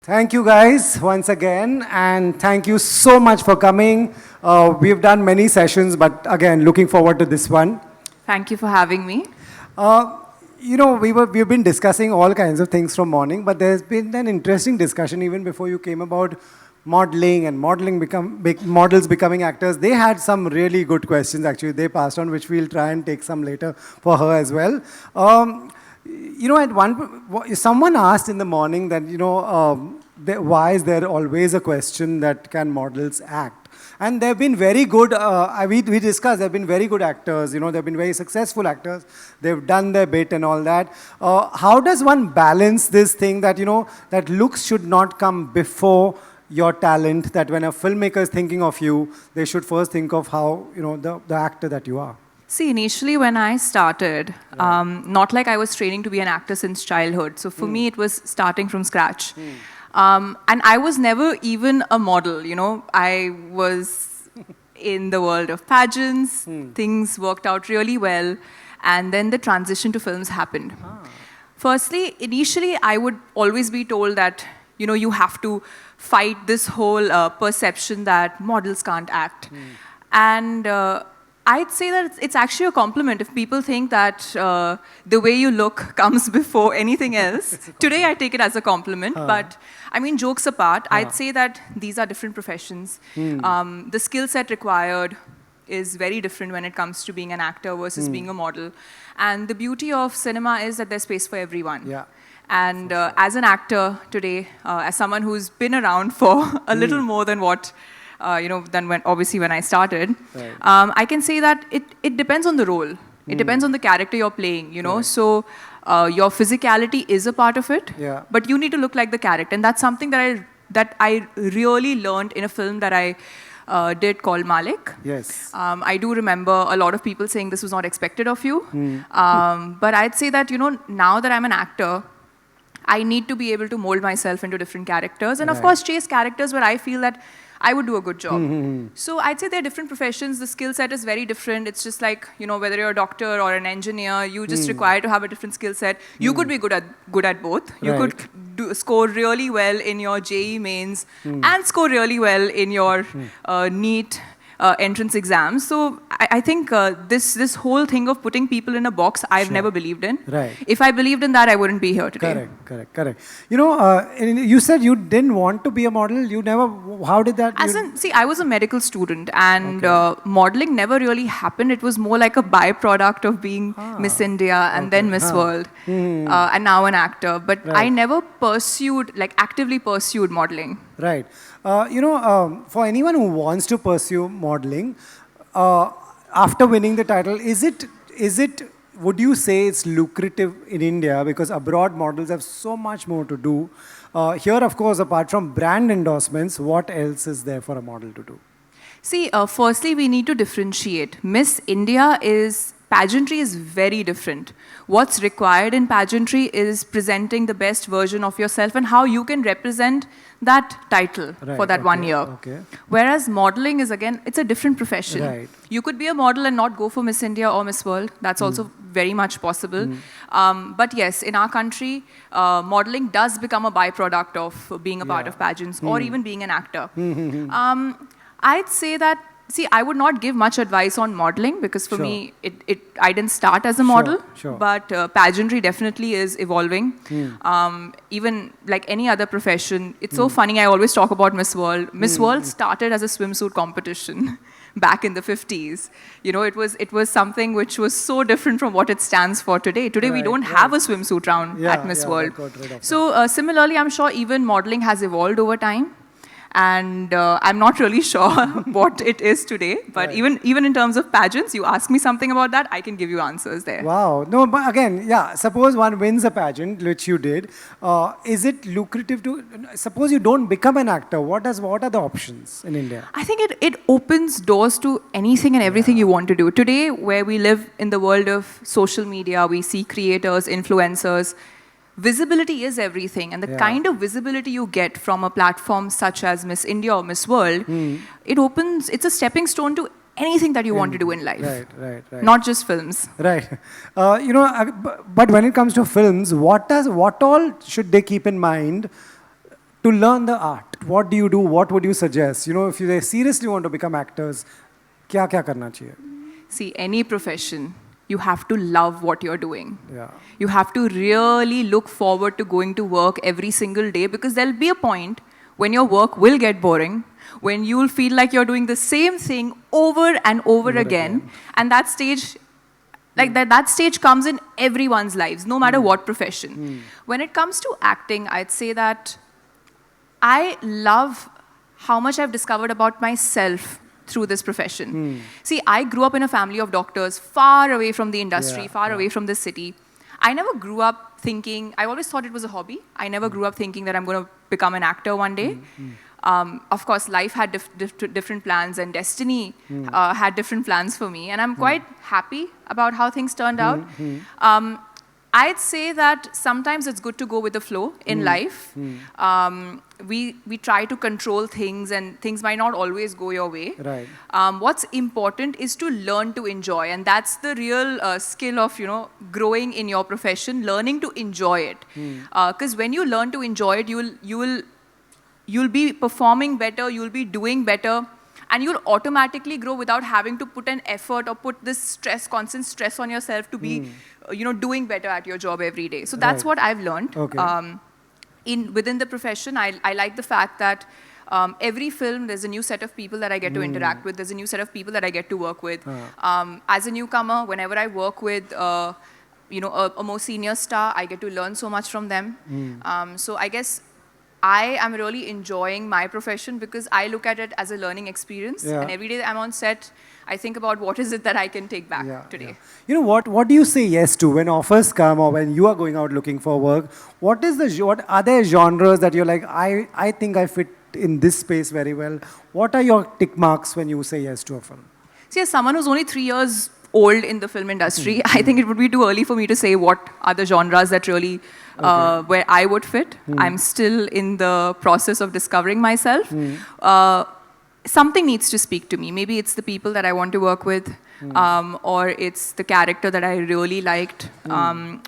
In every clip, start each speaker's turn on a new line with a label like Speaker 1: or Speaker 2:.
Speaker 1: Thank you guys once again, and thank you so much for coming. We've done many sessions, but again, looking forward to this one.
Speaker 2: Thank you for having me.
Speaker 1: We've been discussing all kinds of things from morning, but there's been an interesting discussion even before you came about modeling and models becoming actors. They had some really good questions actually they passed on, which we'll try and take some later for her as well. Someone asked in the morning that, why is there always a question that can models act? And they've been very good, we discussed, they've been very good actors, they've been very successful actors, they've done their bit and all that. How does one balance this thing that, that looks should not come before your talent, that when a filmmaker is thinking of you, they should first think of how, the actor that you are?
Speaker 2: See, initially when I started, not like I was training to be an actor since childhood. So for me, it was starting from scratch. And I was never even a model, I was in the world of pageants, things worked out really well, and then the transition to films happened. Firstly, initially, I would always be told that, you have to fight this whole perception that models can't act. And I'd say that it's actually a compliment if people think that the way you look comes before anything else. Today, I take it as a compliment, but I mean, jokes apart, I'd say that these are different professions. The skill set required is very different when it comes to being an actor versus being a model. And the beauty of cinema is that there's space for everyone.
Speaker 1: Yeah.
Speaker 2: And as an actor today, as someone who's been around for a little more than what than when I started,
Speaker 1: right.
Speaker 2: I can say that it depends on the role. It depends on the character you're playing,
Speaker 1: Right.
Speaker 2: So your physicality is a part of it,
Speaker 1: Yeah.
Speaker 2: but you need to look like the character. And that's something that I really learned in a film that I did called Malik.
Speaker 1: Yes.
Speaker 2: I do remember a lot of people saying this was not expected of you. But I'd say that, now that I'm an actor, I need to be able to mold myself into different characters. And of
Speaker 1: Right.
Speaker 2: course, chase characters where I feel that I would do a good job. So I'd say they're different professions. The skill set is very different. It's just like, whether you're a doctor or an engineer, you just require to have a different skill set. You could be good at both. You
Speaker 1: Right.
Speaker 2: could score really well in your JEE mains and score really well in your NEET entrance exams. So I think this whole thing of putting people in a box, I've never believed in.
Speaker 1: Right.
Speaker 2: If I believed in that, I wouldn't be here today.
Speaker 1: Correct. You said you didn't want to be a model. You never, how did that?
Speaker 2: I was a medical student, and modeling never really happened. It was more like a byproduct of being Miss India and then Miss World, and now an actor. But
Speaker 1: Right.
Speaker 2: I never actively pursued modeling.
Speaker 1: Right. For anyone who wants to pursue modeling, after winning the title, would you say it's lucrative in India? Because abroad models have so much more to do. Here, of course, apart from brand endorsements, what else is there for a model to do?
Speaker 2: See, firstly, we need to differentiate. Miss India pageantry is very different. What's required in pageantry is presenting the best version of yourself and how you can represent that title for that 1 year.
Speaker 1: Okay.
Speaker 2: Whereas modeling is, again, it's a different profession.
Speaker 1: Right.
Speaker 2: You could be a model and not go for Miss India or Miss World. That's also very much possible. But yes, in our country, modeling does become a byproduct of being a part of pageants or even being an actor. I'd say that, I would not give much advice on modeling because for me, I didn't start as a model, but pageantry definitely is evolving. Even like any other profession, it's so funny, I always talk about Miss World. Miss World started as a swimsuit competition back in the 50s. It was something which was so different from what it stands for today. Today, we don't have a swimsuit round at Miss World. So similarly, I'm sure even modeling has evolved over time. And I'm not really sure what it is today, but even in terms of pageants, you ask me something about that, I can give you answers there.
Speaker 1: Wow. No, but again, suppose one wins a pageant, which you did. Is it lucrative to, suppose you don't become an actor, what are the options in India?
Speaker 2: I think it opens doors to anything and everything you want to do. Today, where we live in the world of social media, we see creators, influencers. Visibility is everything, and the kind of visibility you get from a platform such as Miss India or Miss World, it's a stepping stone to anything that you want to do in life.
Speaker 1: Right.
Speaker 2: Not just films.
Speaker 1: Right. But when it comes to films, what all should they keep in mind to learn the art? What do you do? What would you suggest? If they seriously want to become actors, क्या करना चाहिए?
Speaker 2: See, any profession, you have to love what you're doing.
Speaker 1: Yeah.
Speaker 2: You have to really look forward to going to work every single day, because there'll be a point when your work will get boring, when you'll feel like you're doing the same thing over and over again. And that stage, that stage comes in everyone's lives, no matter what profession. When it comes to acting, I'd say that I love how much I've discovered about myself through this profession. See, I grew up in a family of doctors, far away from the industry, far away from the city. I never grew up thinking, I always thought it was a hobby. I never grew up thinking that I'm going to become an actor one day. Of course, life had different plans, and destiny had different plans for me. And I'm quite happy about how things turned out. I'd say that sometimes it's good to go with the flow in life. We try to control things, and things might not always go your way.
Speaker 1: Right.
Speaker 2: What's important is to learn to enjoy, and that's the real skill of growing in your profession, learning to enjoy it. Because when you learn to enjoy it, you'll be performing better, you'll be doing better, and you'll automatically grow without having to put an effort or put this stress, constant stress on yourself to be, doing better at your job every day. So that's what I've learned.
Speaker 1: Okay.
Speaker 2: Within the profession, I like the fact that every film, there's a new set of people that I get to interact with. There's a new set of people that I get to work with. As a newcomer, whenever I work with, a more senior star, I get to learn so much from them. So I guess I am really enjoying my profession because I look at it as a learning experience. And every day I'm on set, I think about what is it that I can take back today.
Speaker 1: What do you say yes to when offers come or when you are going out looking for work? What are there genres that you're like, I think I fit in this space very well? What are your tick marks when you say yes to a film?
Speaker 2: See, as someone who's only 3 years old in the film industry, I think it would be too early for me to say what are the genres that really where I would fit. I'm still in the process of discovering myself. Something needs to speak to me. Maybe it's the people that I want to work with, or it's the character that I really liked,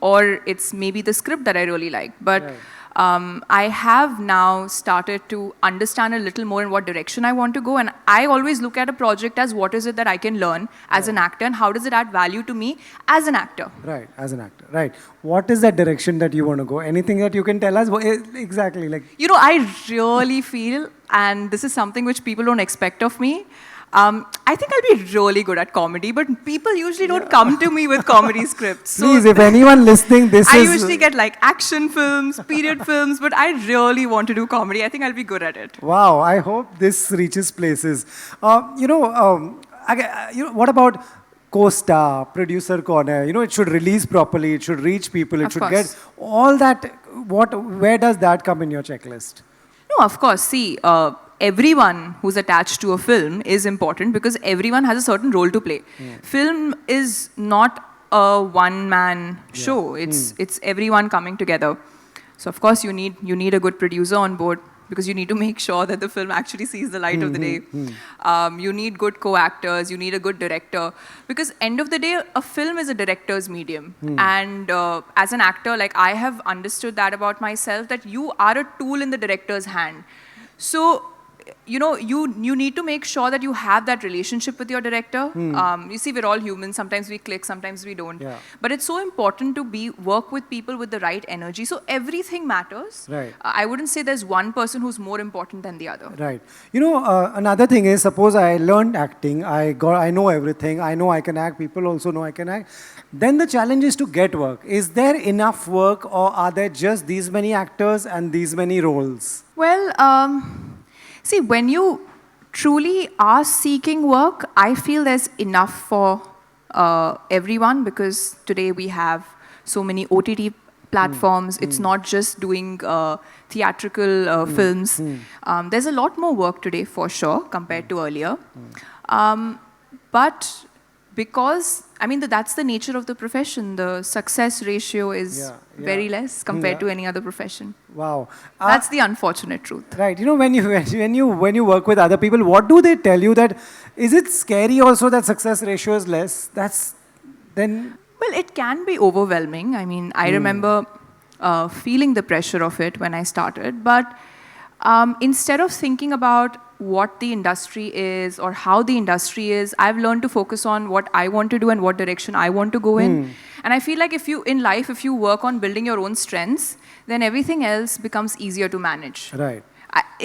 Speaker 2: or it's maybe the script that I really liked. But I have now started to understand a little more in what direction I want to go. And I always look at a project as what is it that I can learn as an actor, and how does it add value to me as an actor.
Speaker 1: Right, as an actor. Right. What is that direction that you want to go? Anything that you can tell us? Exactly.
Speaker 2: I really feel, and this is something which people don't expect of me, I think I'll be really good at comedy, but people usually don't come to me with comedy scripts. So
Speaker 1: please, if anyone listening, I
Speaker 2: usually get action films, period films, but I really want to do comedy. I think I'll be good at it.
Speaker 1: Wow, I hope this reaches places. What about co-star, producer corner? It should release properly, it should reach people, it should get all that. Where does that come in your checklist?
Speaker 2: No, of course. See, everyone who's attached to a film is important because everyone has a certain role to play. Film is not a one-man show. It's everyone coming together. So of course you need a good producer on board because you need to make sure that the film actually sees the light of the day. You need good co-actors. You need a good director because end of the day, a film is a director's medium. And as an actor, I have understood that about myself, that you are a tool in the director's hand. So you need to make sure that you have that relationship with your director. You see, we're all humans. Sometimes we click, sometimes we don't. But it's so important to work with people with the right energy. So everything matters.
Speaker 1: Right.
Speaker 2: I wouldn't say there's one person who's more important than the other.
Speaker 1: Right. Another thing is, suppose I learned acting, I know everything, I know I can act, people also know I can act. Then the challenge is to get work. Is there enough work, or are there just these many actors and these many roles?
Speaker 2: Well, see, when you truly are seeking work, I feel there's enough for everyone because today we have so many OTT platforms. It's not just doing theatrical films. There's a lot more work today for sure compared to earlier. But because, I mean, that's the nature of the profession. The success ratio is very less compared to any other profession.
Speaker 1: Wow.
Speaker 2: That's the unfortunate truth.
Speaker 1: Right. You know, when you work with other people, what do they tell you? That is it scary also that success ratio is less? That's then.
Speaker 2: Well, it can be overwhelming. I mean, I remember feeling the pressure of it when I started. But instead of thinking about what the industry is or how the industry is, I've learned to focus on what I want to do and what direction I want to go in. And I feel like if you work on building your own strengths, then everything else becomes easier to manage.
Speaker 1: Right.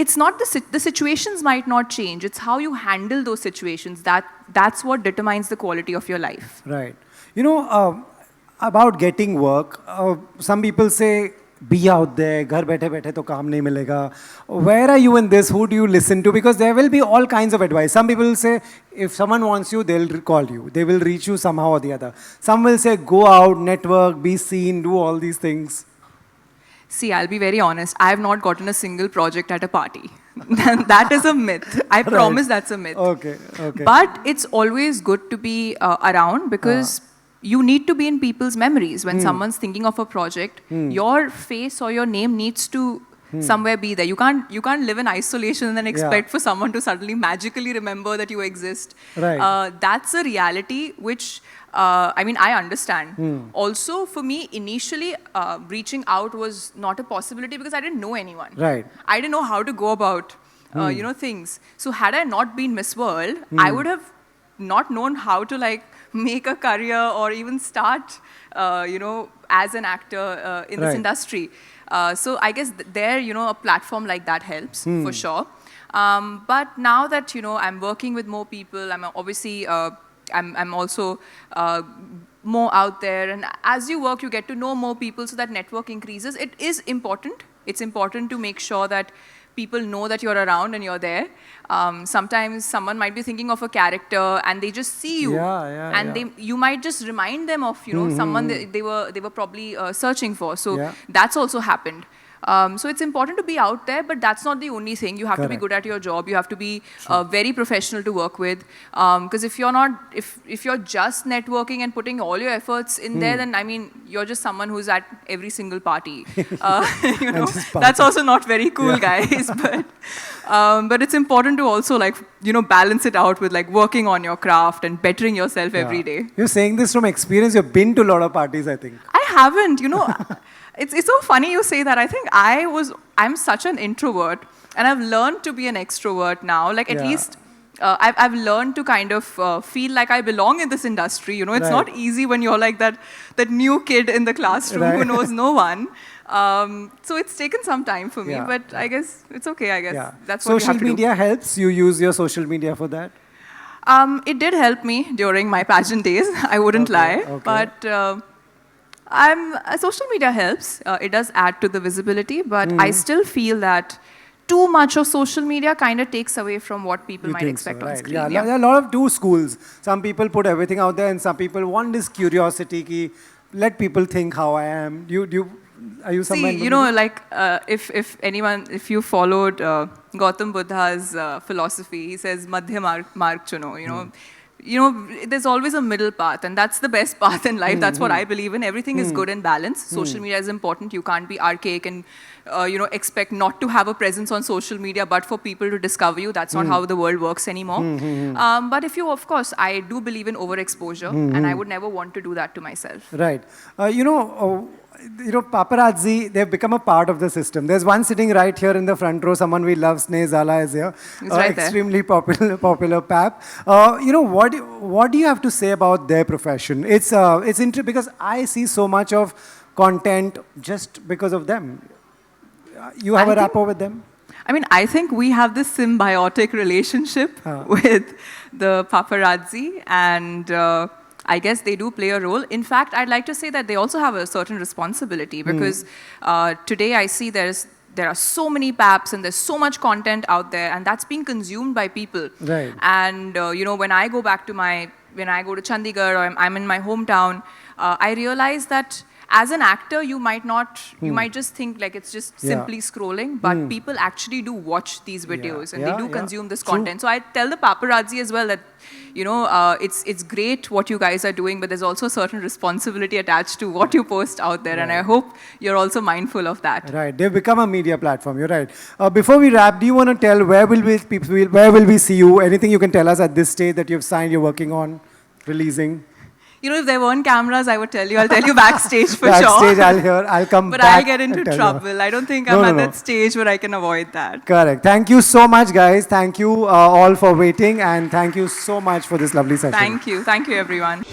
Speaker 2: It's not the situations might not change. It's how you handle those situations that's what determines the quality of your life.
Speaker 1: Right. You know, about getting work, some people say, be out there, घर बैठे बैठे तो काम नहीं मिलेगा. Where are you in this? Who do you listen to? Because there will be all kinds of advice. Some people will say, if someone wants you, they'll call you. They will reach you somehow or the other. Some will say, go out, network, be seen, do all these things.
Speaker 2: See, I'll be very honest. I have not gotten a single project at a party. That is a myth. I promise that's a myth.
Speaker 1: Okay.
Speaker 2: But it's always good to be around because you need to be in people's memories. When someone's thinking of a project, your face or your name needs to somewhere be there. You can't live in isolation and then expect for someone to suddenly magically remember that you exist.
Speaker 1: Right.
Speaker 2: That's a reality which, I mean, I understand. Also, for me, initially, reaching out was not a possibility because I didn't know anyone.
Speaker 1: Right.
Speaker 2: I didn't know how to go about, things. So had I not been Miss World, I would have not known how to make a career or even start, as an actor in this industry. So I guess there, a platform like that helps for sure. But now that, I'm working with more people, I'm obviously, I'm also more out there. And as you work, you get to know more people so that network increases. It is important. It's important to make sure that people know that you're around and you're there. Sometimes someone might be thinking of a character and they just see you, you might just remind them of someone they were probably searching for. So that's also happened. So it's important to be out there, but that's not the only thing. You have to be good at your job. You have to be very professional to work with. Because if you're just networking and putting all your efforts in there, then I mean, you're just someone who's at every single party. That's also not very cool, guys. But it's important to also balance it out with working on your craft and bettering yourself every day.
Speaker 1: You're saying this from experience. You've been to a lot of parties, I think.
Speaker 2: I haven't, It's so funny you say that. I think I'm such an introvert and I've learned to be an extrovert now. At least I've learned to kind of feel like I belong in this industry. It's not easy when you're like that new kid in the classroom who knows no one. So it's taken some time for me, but I guess it's okay, I guess. That's what
Speaker 1: social media helps? You use your social media for that?
Speaker 2: It did help me during my pageant days, I wouldn't lie. But social media helps. It does add to the visibility, but I still feel that too much of social media kind of takes away from what people might expect on screen.
Speaker 1: Yeah, there are a lot of two schools. Some people put everything out there, and some people want this curiosity ki let people think how I am. Are you someone?
Speaker 2: See, if you followed Gautam Buddha's philosophy, he says madhya marg chuno. There's always a middle path, and that's the best path in life. That's what I believe in. Everything is good and balanced. Social media is important. You can't be archaic and, expect not to have a presence on social media, but for people to discover you. That's not how the world works anymore. But of course, I do believe in overexposure, and I would never want to do that to myself.
Speaker 1: Right. Paparazzi, they've become a part of the system. There's one sitting right here in the front row, someone we love, Sneh Zala is here. Extremely popular pap. What do you have to say about their profession? It's interesting because I see so much of content just because of them. You have a rapport with them?
Speaker 2: I mean, I think we have this symbiotic relationship with the paparazzi, and I guess they do play a role. In fact, I'd like to say that they also have a certain responsibility because today I see there are so many paps and there's so much content out there, and that's being consumed by people.
Speaker 1: Right.
Speaker 2: And when I go to Chandigarh or I'm in my hometown, I realize that as an actor, you might not, you might just think like it's just simply scrolling, but people actually do watch these videos and they do consume this content. So I tell the paparazzi as well that, you know, it's great what you guys are doing, but there's also a certain responsibility attached to what you post out there, and I hope you're also mindful of that.
Speaker 1: Right, they've become a media platform. You're right. Before we wrap, do you want to tell where will we see you? Anything you can tell us at this stage that you've signed, you're working on, releasing?
Speaker 2: You know, if there weren't cameras, I would tell you. I'll tell you backstage for
Speaker 1: backstage,
Speaker 2: sure.
Speaker 1: I'll come
Speaker 2: but
Speaker 1: back.
Speaker 2: I'll get into trouble. I don't think I'm at that stage where I can avoid that.
Speaker 1: Correct. Thank you so much, guys. Thank you all for waiting, and thank you so much for this lovely session.
Speaker 2: Thank you. Thank you, everyone.